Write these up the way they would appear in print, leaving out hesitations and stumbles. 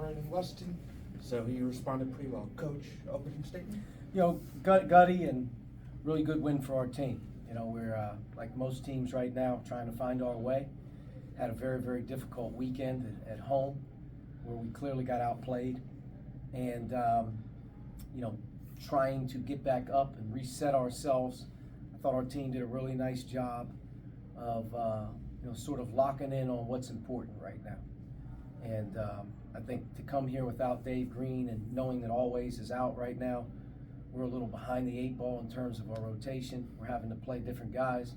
Brandon Weston, so he responded pretty well. Coach, opening statement? Gutty and really good win for our team. We're like most teams right now trying to find our way. Had a very, very difficult weekend at home where we clearly got outplayed. And, trying to get back up and reset ourselves. I thought our team did a really nice job of, sort of locking in on what's important right now. And I think to come here without Dave Green and knowing that Always is out right now, we're a little behind the 8 ball in terms of our rotation. We're having to play different guys.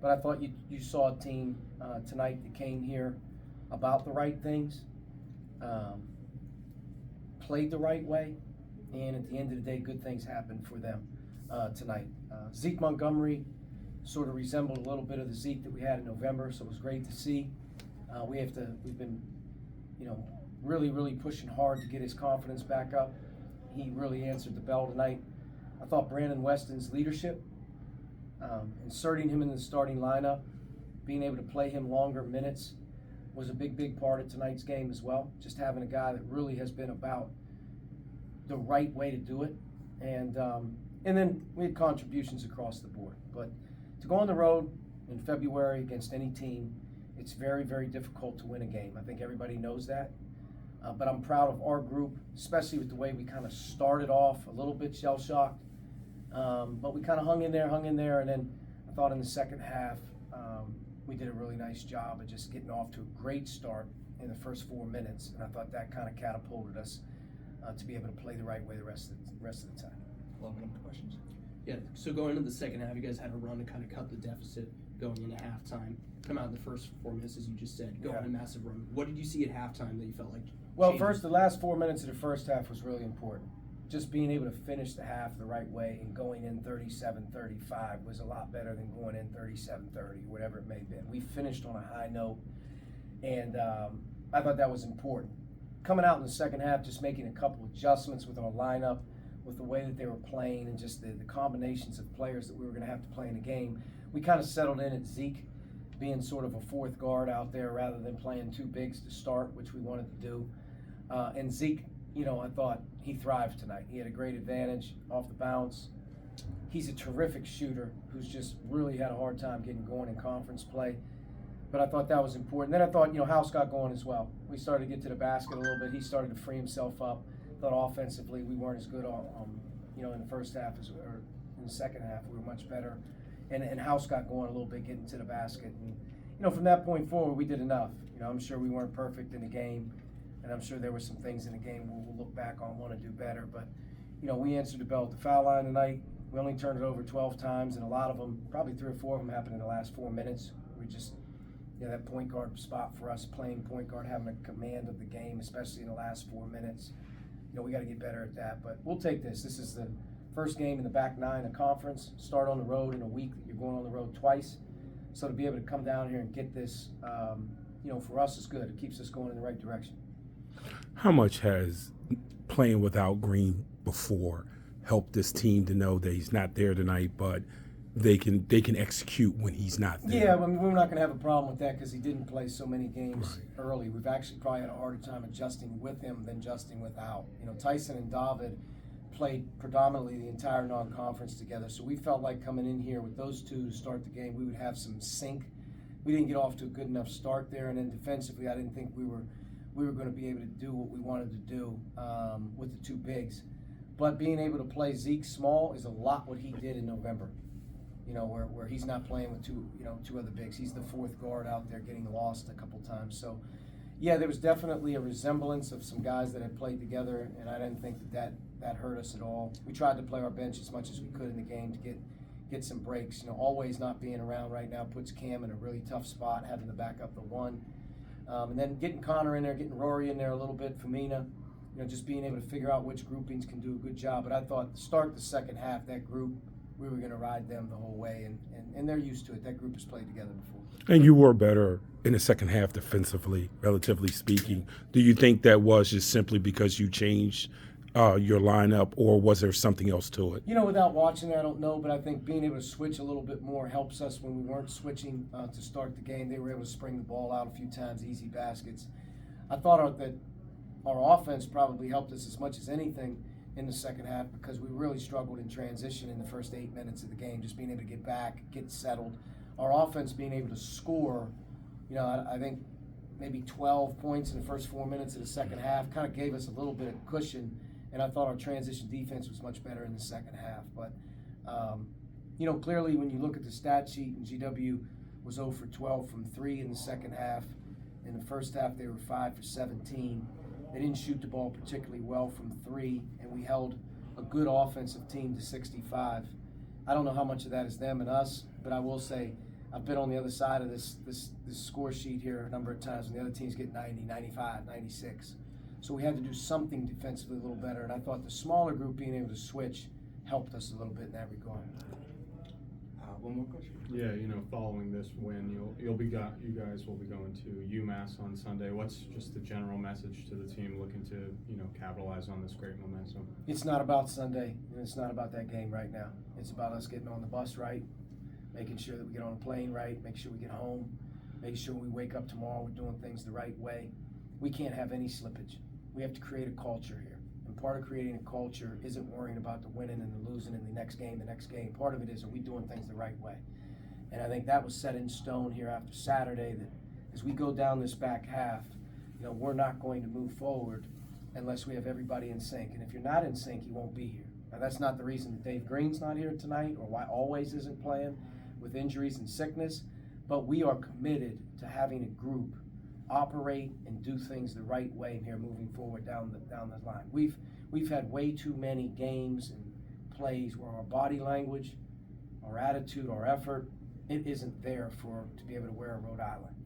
But I thought you saw a team tonight that came here about the right things, played the right way, and at the end of the day, good things happened for them tonight. Zeke Montgomery sort of resembled a little bit of the Zeke that we had in November, so it was great to see. We've been, really, really pushing hard to get his confidence back up. He really answered the bell tonight. I thought Brandon Weston's leadership, inserting him in the starting lineup, being able to play him longer minutes was a big, big part of tonight's game as well. Just having a guy that really has been about the right way to do it. And then we had contributions across the board. But to go on the road in February against any team, it's very, very difficult to win a game. I think everybody knows that. But I'm proud of our group, especially with the way we kind of started off a little bit shell-shocked. But we kind of hung in there, and then I thought in the second half we did a really nice job of just getting off to a great start in the first 4 minutes, and I thought that kind of catapulted us to be able to play the right way the rest of the time. Logan, questions? Yeah, so going into the second half, you guys had a run to kind of cut the deficit going into halftime. Come out in the first 4 minutes, as you just said, go on a massive run. What did you see at halftime that you felt like Well, changed? first, the last 4 minutes of the first half was really important. Just being able to finish the half the right way and going in 37-35 was a lot better than going in 37-30, whatever it may have been. We finished on a high note, and I thought that was important. Coming out in the second half, just making a couple adjustments with our lineup, with the way that they were playing, and just the combinations of players that we were going to have to play in the game. We kind of settled in at Zeke being sort of a fourth guard out there rather than playing 2 bigs to start, which we wanted to do. And Zeke, I thought he thrived tonight. He had a great advantage off the bounce. He's a terrific shooter who's just really had a hard time getting going in conference play. But I thought that was important. Then I thought, House got going as well. We started to get to the basket a little bit. He started to free himself up. Thought offensively we weren't as good in the first half or in the second half. We were much better. And House got going a little bit, getting to the basket. And, from that point forward, we did enough. I'm sure we weren't perfect in the game. And I'm sure there were some things in the game we'll look back on, want to do better. But, we answered the bell at the foul line tonight. We only turned it over 12 times, and a lot of them, probably 3 or 4 of them happened in the last 4 minutes. We just, that point guard spot for us, playing point guard, having a command of the game, especially in the last 4 minutes. We got to get better at that. But we'll take this. This is the first game in the back 9 of conference. Start on the road in a week. You're going on the road twice. So to be able to come down here and get this, for us is good. It keeps us going in the right direction. How much has playing without Green before helped this team to know that he's not there tonight, but they can execute when he's not there? Yeah, we're not going to have a problem with that because he didn't play so many games early. We've actually probably had a harder time adjusting with him than adjusting without. Tyson and David played predominantly the entire non-conference together, so we felt like coming in here with those two to start the game, we would have some sync. We didn't get off to a good enough start there, and then defensively, I didn't think we were going to be able to do what we wanted to do with the 2 bigs. But being able to play Zeke small is a lot what he did in November. Where he's not playing with 2 other bigs. He's the 4th guard out there getting lost a couple times. So, yeah, there was definitely a resemblance of some guys that had played together, and I didn't think that hurt us at all. We tried to play our bench as much as we could in the game to get some breaks. Always not being around right now puts Cam in a really tough spot, having to back up the 1. And then getting Connor in there, getting Rory in there a little bit, Famina, just being able to figure out which groupings can do a good job. But I thought to start the second half, that group, we were going to ride them the whole way, and they're used to it. That group has played together before. And you were better in the second half defensively, relatively speaking. Do you think that was just simply because you changed your lineup, or was there something else to it? Without watching it, I don't know, but I think being able to switch a little bit more helps us when we weren't switching to start the game. They were able to spring the ball out a few times, easy baskets. I thought that Our offense probably helped us as much as anything in the second half because we really struggled in transition in the first 8 minutes of the game, just being able to get back, get settled. Our offense being able to score, you know, I think maybe 12 points in the first 4 minutes of the second half kind of gave us a little bit of cushion, and I thought our transition defense was much better in the second half. But, you know, clearly when you look at the stat sheet, and GW was 0 for 12 from 3 in the second half. In the first half, they were 5 for 17. They didn't shoot the ball particularly well from 3, and we held a good offensive team to 65. I don't know how much of that is them and us, but I will say I've been on the other side of this score sheet here a number of times when the other teams get 90, 95, 96. So we had to do something defensively a little better, and I thought the smaller group being able to switch helped us a little bit in that regard. One more question. Yeah, you know, following this win, you guys will be going to UMass on Sunday. What's just the general message to the team looking to, you know, capitalize on this great momentum? It's not about Sunday, and it's not about that game right now. It's about us getting on the bus right, making sure that we get on a plane right, make sure we get home, make sure we wake up tomorrow, we're doing things the right way. We can't have any slippage. We have to create a culture here. And part of creating a culture isn't worrying about the winning and the losing in the next game. Part of it is, are we doing things the right way? And I think that was set in stone here after Saturday, that as we go down this back half, you know, we're not going to move forward unless we have everybody in sync. And if you're not in sync, you won't be here. Now, that's not the reason that Dave Green's not here tonight or why Always isn't playing with injuries and sickness, but we are committed to having a group operate and do things the right way here moving forward down the line. We've had way too many games and plays where our body language, our attitude, our effort, it isn't there to be able to wear a Rhode Island.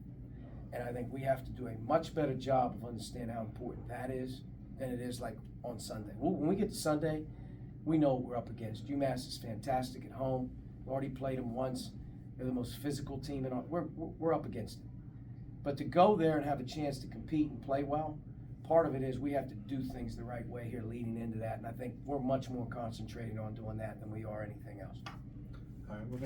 And I think we have to do a much better job of understanding how important that is than it is like on Sunday. When we get to Sunday, we know what we're up against. UMass is fantastic at home. We already played them once. They're the most physical team in our, we're up against it. But to go there and have a chance to compete and play well, part of it is we have to do things the right way here leading into that. And I think we're much more concentrating on doing that than we are anything else. All right, we're gonna